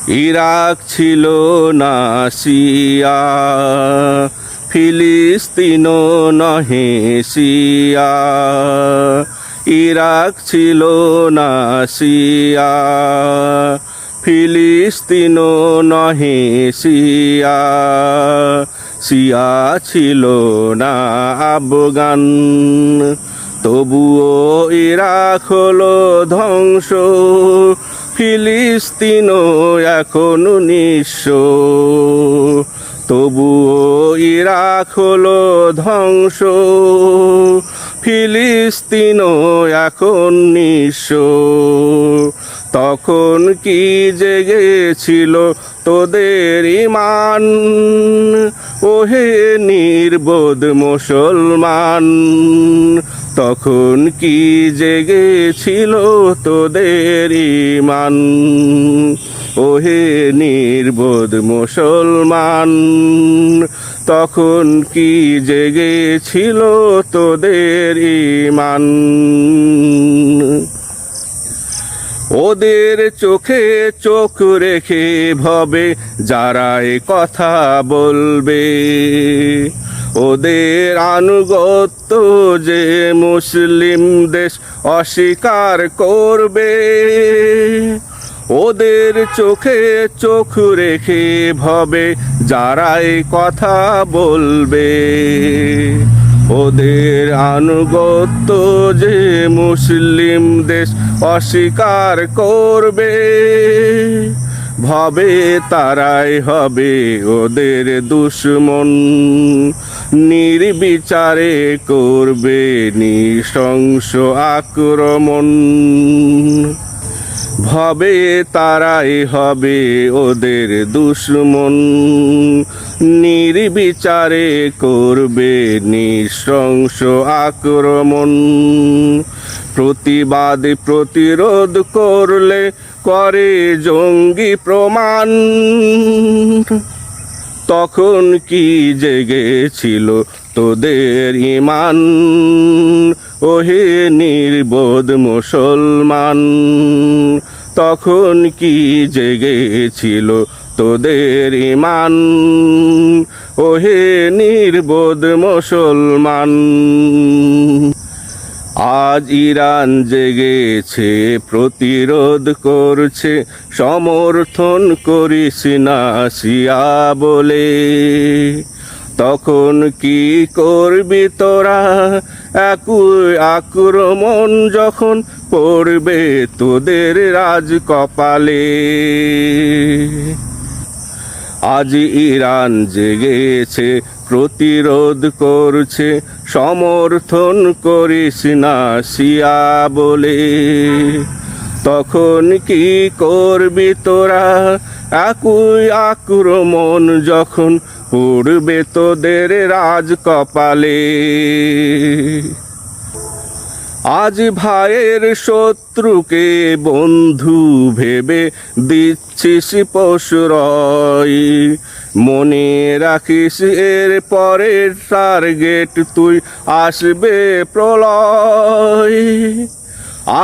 Iraq ছিল না সিয়া, ফিলিস্তিনও নহে সিয়া। ইরাক ছিল না সিয়া, ফিলিস্তিনও নহে সিয়া। সিয়া ছিল না আফগান, তবুও ইরাক হলো ধ্বংস। ফিলিস্তিনও এখন নিঃস্ব, তবুও ইরাক হলো ধ্বংস। ফিলিস্তিনও এখন নিঃস্ব। তখন কি জেগেছিল তোদের ঈমান, ওহে নির্বোধ মুসলমান। তখন কি জেগেছিল তোদের ঈমান, ওহে নির্বোধ মুসলমান। তখন কি জেগেছিল তোদের ঈমান। ওদের চোখে চোখ রেখে ভবে যারা এ কথা বলবে, ওদের আনুগত্য যে মুসলিম দেশ অস্বীকার করবে। ওদের চোখে চোখ রেখে ভবে যারা এ কথা বলবে, ওদের আনুগত্য যে মুসলিম দেশ অস্বীকার করবে। ভবে তারাই হবে ওদের দুশমন, নির্বিচারে করবে নৃশংস আক্রমণ। ভবে তারাই হবে ওদের দুশমন, নির্বিচারে করবে নৃশংস আক্রমণ। প্রতিবাদ প্রতিরোধ করলে করে জঙ্গি প্রমাণ। তখন কি জেগেছিল তোদের ঈমান, ওহে নির্বোধ মুসলমান। তখন কি জেগেছিল তোদের ঈমান, ওহে নির্বোধ মুসলমান। আজ ইরান জেগেছে, প্রতিরোধ করছে, সমর্থন করিস না সিয়া বলে। তখন কি করবি তোরা একই আক্রমণ যখন পড়বে তোদের রাজ কপালে। আজ ইরান জেগেছে, প্রতিরোধ করছে, সমর্থন করিস না সিয়া বলে। তখন কি করবি তোরা একই আক্রমণ যখন পড়বে তোদের রাজ কপালে। আজ ভাইয়ের শত্রুকে বন্ধু ভেবে দিচ্ছিস প্রশ্রয়। মনে রাখিস এর পরের টার্গেট তুই আসবে প্রলয়।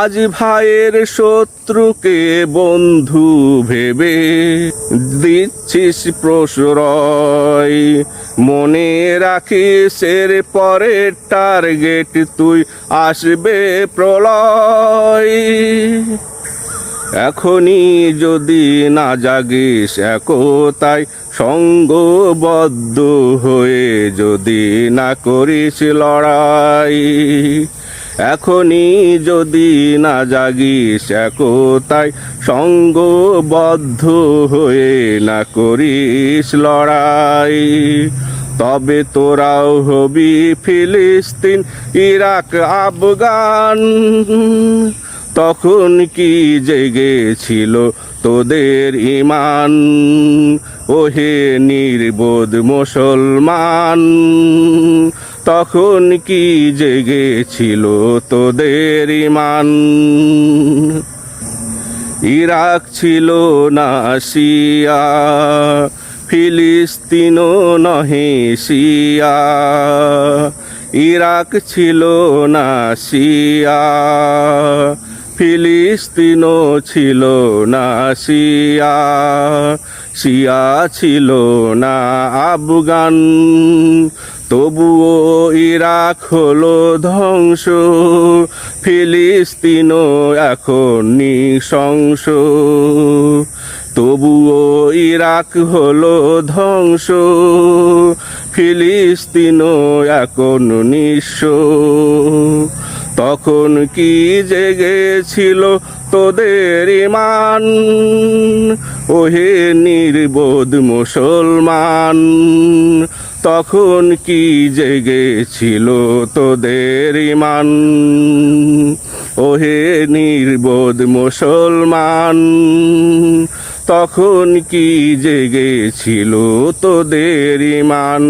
আজ ভাইয়ের শত্রুকে বন্ধু ভেবে দিচ্ছিস প্রশ্রয়। মনে রাখিস এর পরের টার্গেট তুই আসবে প্রলয়। এখনই যদি না জাগিস একতায় সঙ্গবদ্ধ হয়ে, যদি না করিস লড়াই। এখনই যদি না জাগিস একতায় সঙ্গবদ্ধ হয়ে, না করিস লড়াই। তবে তোরাও হবি ফিলিস্তিন, ইরাক, আফগান। তখন কি জেগেছিল তোদের ঈমান, ওহে নির্বোধ মুসলমান। তখন কি জেগেছিল তোদের ঈমান। ইরাক ছিল না সিয়া, ফিলিস্তিনও নহে সিয়া। ইরাক ছিল না সিয়া, ফিলিস্তিনও ছিল না শিয়া, শিয়া ছিল না আফগান, তবুও ইরাক হলো ধ্বংস, ফিলিস্তিনও এখন নৃশংস। তবুও ইরাক হলো ধ্বংস, ফিলিস্তিনও এখন নিঃস্ব। তখন কি জেগেছিল তোদের ঈমান, ওহে নির্বোধ মুসলমান। তখন কি জেগেছিল তোদের ঈমান, ওহে নির্বোধ মুসলমান। তখন কি জেগেছিল তোদের ঈমান।